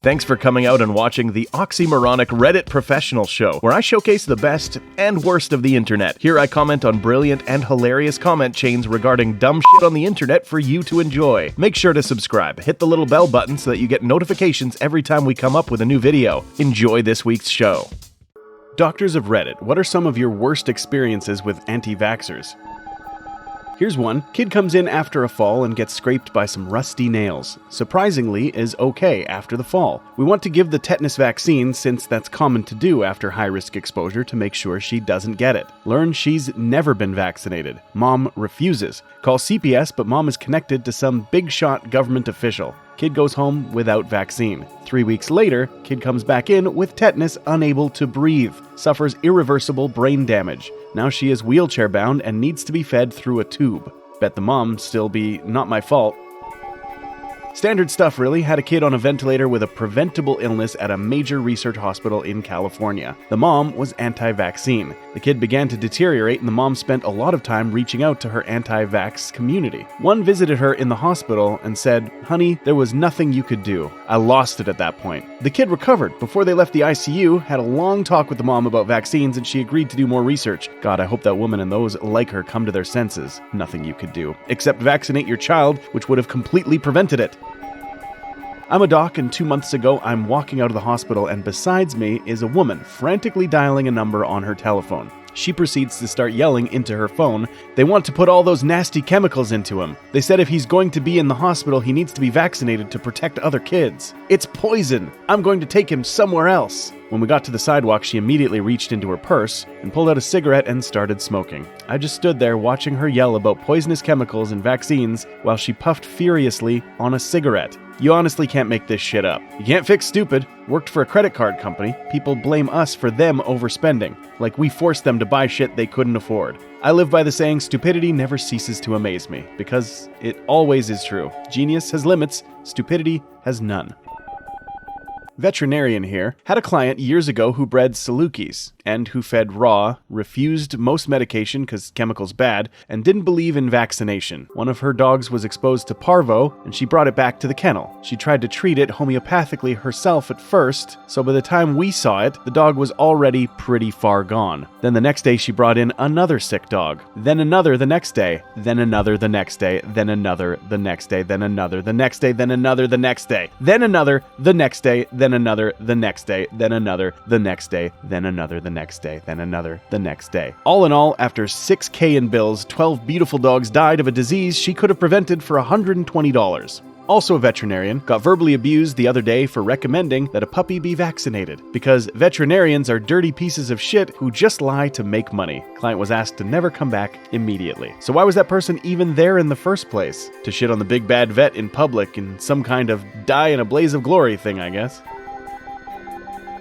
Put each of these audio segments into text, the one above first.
Thanks for coming out and watching the oxymoronic Reddit professional show, where I showcase the best and worst of the internet. Here I comment on brilliant and hilarious comment chains regarding dumb shit on the internet for you to enjoy. Make sure to subscribe, hit the little bell button so that you get notifications every time we come up with a new video. Enjoy this week's show. Doctors of Reddit, what are some of your worst experiences with anti-vaxxers? Here's one. Kid comes in after a fall and gets scraped by some rusty nails. Surprisingly, is okay after the fall. We want to give the tetanus vaccine since that's common to do after high-risk exposure to make sure she doesn't get it. Learn she's never been vaccinated. Mom refuses. Call CPS, but mom is connected to some big shot government official. Kid goes home without vaccine. 3 weeks later, kid comes back in with tetanus, unable to breathe. Suffers irreversible brain damage. Now she is wheelchair bound and needs to be fed through a tube. Bet the mom still be not my fault. Standard stuff really. Had a kid on a ventilator with a preventable illness at a major research hospital in California. The mom was anti-vaccine. The kid began to deteriorate and the mom spent a lot of time reaching out to her anti-vax community. One visited her in the hospital and said, "Honey, there was nothing you could do. I lost it at that point." The kid recovered. Before they left the ICU, had a long talk with the mom about vaccines and she agreed to do more research. God, I hope that woman and those like her come to their senses. Nothing you could do. Except vaccinate your child, which would have completely prevented it. I'm a doc, and 2 months ago, I'm walking out of the hospital, and besides me is a woman frantically dialing a number on her telephone. She proceeds to start yelling into her phone, "They want to put all those nasty chemicals into him. They said if he's going to be in the hospital, he needs to be vaccinated to protect other kids. It's poison. I'm going to take him somewhere else." When we got to the sidewalk, she immediately reached into her purse and pulled out a cigarette and started smoking. I just stood there watching her yell about poisonous chemicals and vaccines while she puffed furiously on a cigarette. You honestly can't make this shit up. You can't fix stupid. Worked for a credit card company. People blame us for them overspending. Like we forced them to buy shit they couldn't afford. I live by the saying, stupidity never ceases to amaze me, because it always is true. Genius has limits, stupidity has none. Veterinarian here. Had a client years ago who bred Salukis and who fed raw, refused most medication because chemicals bad, and didn't believe in vaccination. One of her dogs was exposed to parvo and she brought it back to the kennel. She tried to treat it homeopathically herself at first, so by the time we saw it, the dog was already pretty far gone. Then the next day she brought in another sick dog. Then another the next day. Then another the next day. Then another the next day. Then another the next day. Then another the next day. Then another the next day. Then another the next day, then another the next day, then another the next day, then another the next day. All in all, after $6,000 in bills, 12 beautiful dogs died of a disease she could have prevented for $120. Also a veterinarian, got verbally abused the other day for recommending that a puppy be vaccinated, because veterinarians are dirty pieces of shit who just lie to make money. Client was asked to never come back immediately. So why was that person even there in the first place? To shit on the big bad vet in public in some kind of die in a blaze of glory thing, I guess.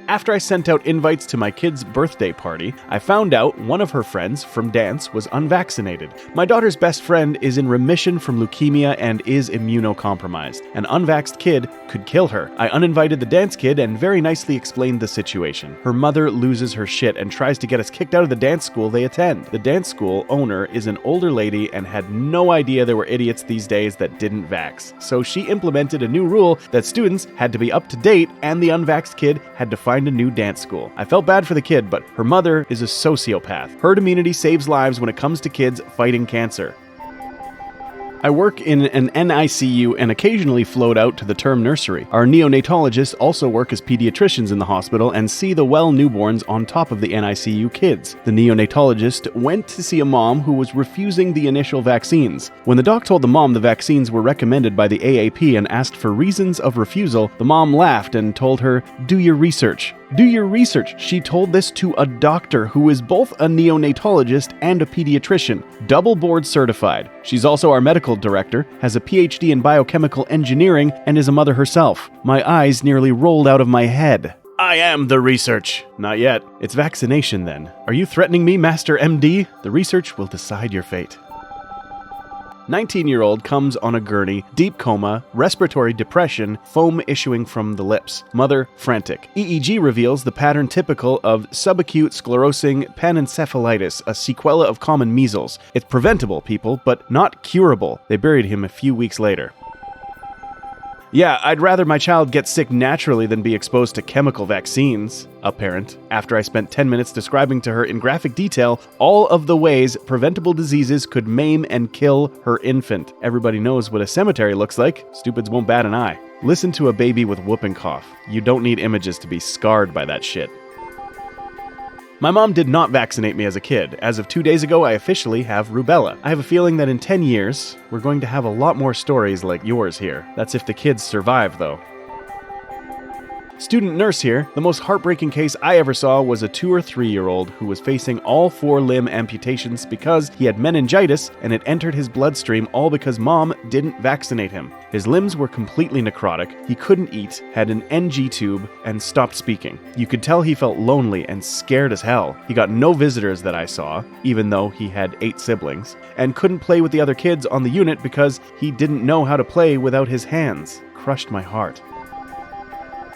After I sent out invites to my kid's birthday party, I found out one of her friends from dance was unvaccinated. My daughter's best friend is in remission from leukemia and is immunocompromised. An unvaxxed kid could kill her. I uninvited the dance kid and very nicely explained the situation. Her mother loses her shit and tries to get us kicked out of the dance school they attend. The dance school owner is an older lady and had no idea there were idiots these days that didn't vax. So she implemented a new rule that students had to be up to date and the unvaxxed kid had to find a new dance school. I felt bad for the kid, but her mother is a sociopath. Herd immunity saves lives when it comes to kids fighting cancer. I work in an NICU and occasionally float out to the term nursery. Our neonatologists also work as pediatricians in the hospital and see the well newborns on top of the NICU kids. The neonatologist went to see a mom who was refusing the initial vaccines. When the doc told the mom the vaccines were recommended by the AAP and asked for reasons of refusal, the mom laughed and told her, "Do your research." Do your research. She told this to a doctor who is both a neonatologist and a pediatrician, double board certified. She's also our medical director, has a PhD in biochemical engineering, and is a mother herself. My eyes nearly rolled out of my head. I am the research. Not yet. It's vaccination then. Are you threatening me, Master MD? The research will decide your fate. 19-year-old comes on a gurney, deep coma, respiratory depression, foam issuing from the lips. Mother frantic. EEG reveals the pattern typical of subacute sclerosing panencephalitis, a sequela of common measles. It's preventable, people, but not curable. They buried him a few weeks later. Yeah, I'd rather my child get sick naturally than be exposed to chemical vaccines, a parent, after I spent 10 minutes describing to her in graphic detail all of the ways preventable diseases could maim and kill her infant. Everybody knows what a cemetery looks like. Stupids won't bat an eye. Listen to a baby with whooping cough. You don't need images to be scarred by that shit. My mom did not vaccinate me as a kid. As of 2 days ago, I officially have rubella. I have a feeling that in 10 years, we're going to have a lot more stories like yours here. That's if the kids survive, though. Student nurse here. The most heartbreaking case I ever saw was a 2 or 3-year-old who was facing all 4 limb amputations because he had meningitis and it entered his bloodstream, all because mom didn't vaccinate him. His limbs were completely necrotic, he couldn't eat, had an NG tube, and stopped speaking. You could tell he felt lonely and scared as hell. He got no visitors that I saw, even though he had 8 siblings, and couldn't play with the other kids on the unit because he didn't know how to play without his hands. Crushed my heart.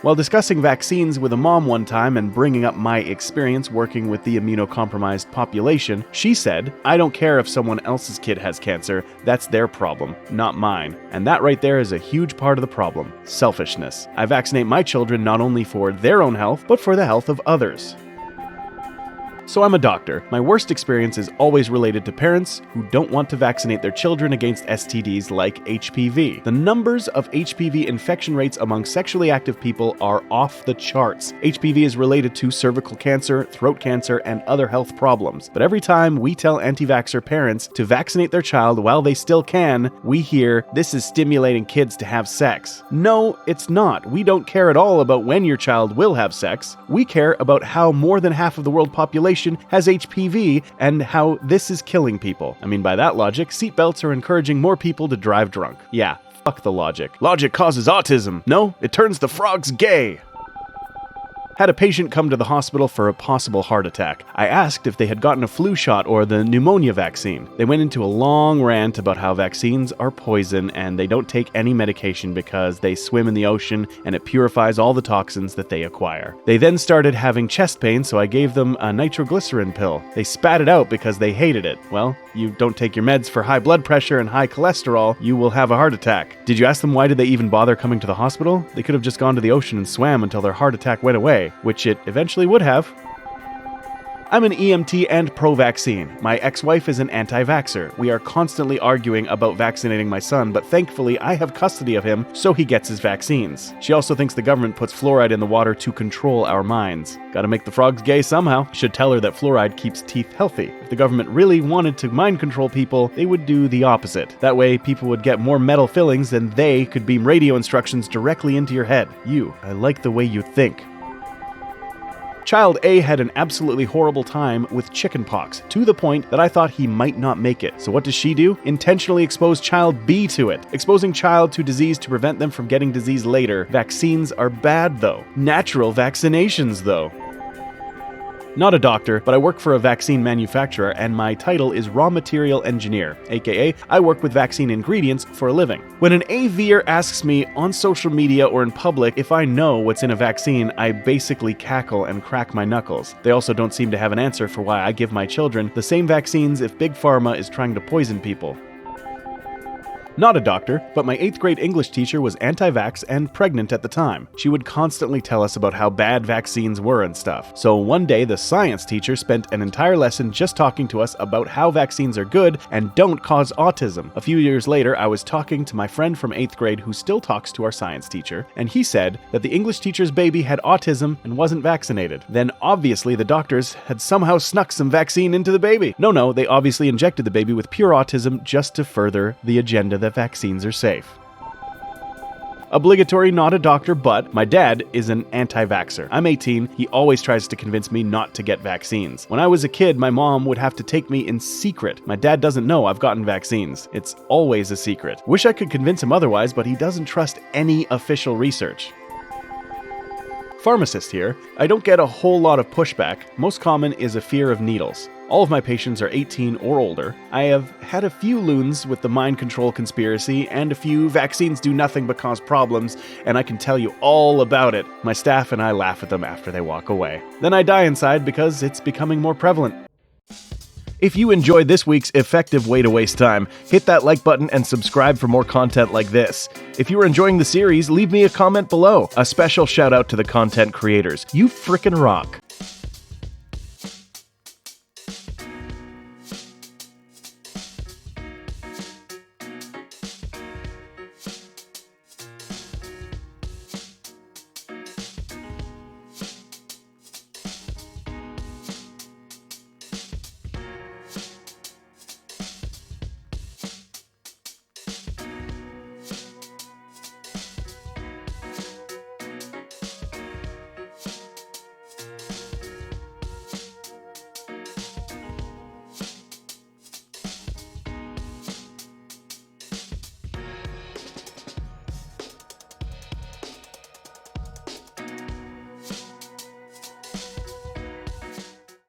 While discussing vaccines with a mom one time and bringing up my experience working with the immunocompromised population, she said, "I don't care if someone else's kid has cancer, that's their problem, not mine." And that right there is a huge part of the problem: selfishness. I vaccinate my children not only for their own health, but for the health of others. So I'm a doctor. My worst experience is always related to parents who don't want to vaccinate their children against STDs like HPV. The numbers of HPV infection rates among sexually active people are off the charts. HPV is related to cervical cancer, throat cancer, and other health problems. But every time we tell anti-vaxxer parents to vaccinate their child while they still can, we hear, "This is stimulating kids to have sex." No, it's not. We don't care at all about when your child will have sex. We care about how more than half of the world population has HPV and how this is killing people. I mean, by that logic, seatbelts are encouraging more people to drive drunk. Yeah, fuck the logic. Logic causes autism. No, it turns the frogs gay. Had a patient come to the hospital for a possible heart attack. I asked if they had gotten a flu shot or the pneumonia vaccine. They went into a long rant about how vaccines are poison and they don't take any medication because they swim in the ocean and it purifies all the toxins that they acquire. They then started having chest pain, so I gave them a nitroglycerin pill. They spat it out because they hated it. Well, you don't take your meds for high blood pressure and high cholesterol, you will have a heart attack. Did you ask them why did they even bother coming to the hospital? They could have just gone to the ocean and swam until their heart attack went away, which it eventually would have. I'm an EMT and pro-vaccine. My ex-wife is an anti-vaxxer. We are constantly arguing about vaccinating my son, but thankfully I have custody of him, so he gets his vaccines. She also thinks the government puts fluoride in the water to control our minds. Gotta make the frogs gay somehow. Should tell her that fluoride keeps teeth healthy. If the government really wanted to mind control people, they would do the opposite. That way, people would get more metal fillings and they could beam radio instructions directly into your head. I like the way you think. Child A had an absolutely horrible time with chickenpox, to the point that I thought he might not make it. So what does she do? Intentionally expose child B to it. Exposing child to disease to prevent them from getting disease later. Vaccines are bad though. Natural vaccinations though. Not a doctor, but I work for a vaccine manufacturer and my title is raw material engineer, aka I work with vaccine ingredients for a living. When an AVer asks me on social media or in public if I know what's in a vaccine, I basically cackle and crack my knuckles. They also don't seem to have an answer for why I give my children the same vaccines if Big Pharma is trying to poison people. Not a doctor, but my 8th grade English teacher was anti-vax and pregnant at the time. She would constantly tell us about how bad vaccines were and stuff. So one day, the science teacher spent an entire lesson just talking to us about how vaccines are good and don't cause autism. A few years later, I was talking to my friend from 8th grade who still talks to our science teacher, and he said that the English teacher's baby had autism and wasn't vaccinated. Then obviously the doctors had somehow snuck some vaccine into the baby. No, they obviously injected the baby with pure autism just to further the agenda that vaccines are safe. Obligatory, not a doctor, but my dad is an anti-vaxxer. I'm 18, he always tries to convince me not to get vaccines. When I was a kid, my mom would have to take me in secret. My dad doesn't know I've gotten vaccines. It's always a secret. Wish I could convince him otherwise, but he doesn't trust any official research. Pharmacist here. I don't get a whole lot of pushback. Most common is a fear of needles. All of my patients are 18 or older. I have had a few loons with the mind control conspiracy and a few vaccines do nothing but cause problems, and I can tell you all about it. My staff and I laugh at them after they walk away. Then I die inside because it's becoming more prevalent. If you enjoyed this week's effective way to waste time, hit that like button and subscribe for more content like this. If you are enjoying the series, leave me a comment below. A special shout out to the content creators. You frickin' rock.